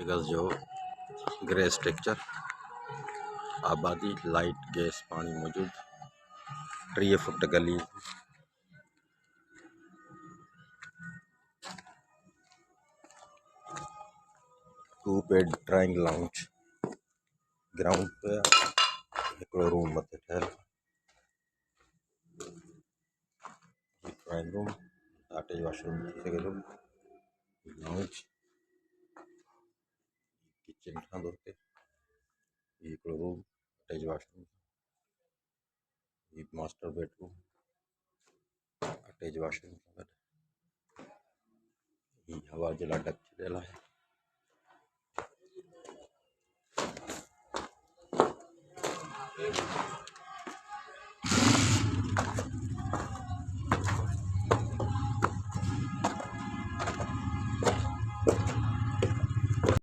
इगस जो grey structure आबादी light gas पानी मौजूद 3 फुट गली 2 बेड ड्राइंग लाउंज ग्राउंड पे हिकिड़ो रूम मथे ठहियल ड्राइंग रूम अटैच वॉशरूम थी सघे थो लाउंज किचन ठहंदो हुते ही हिकिड़ो रूम अटैच वॉशरूम ही मास्टर बेडरूम अटैच वॉशरूम सां गॾु ही हवा जे लाइ डक छॾियल आहे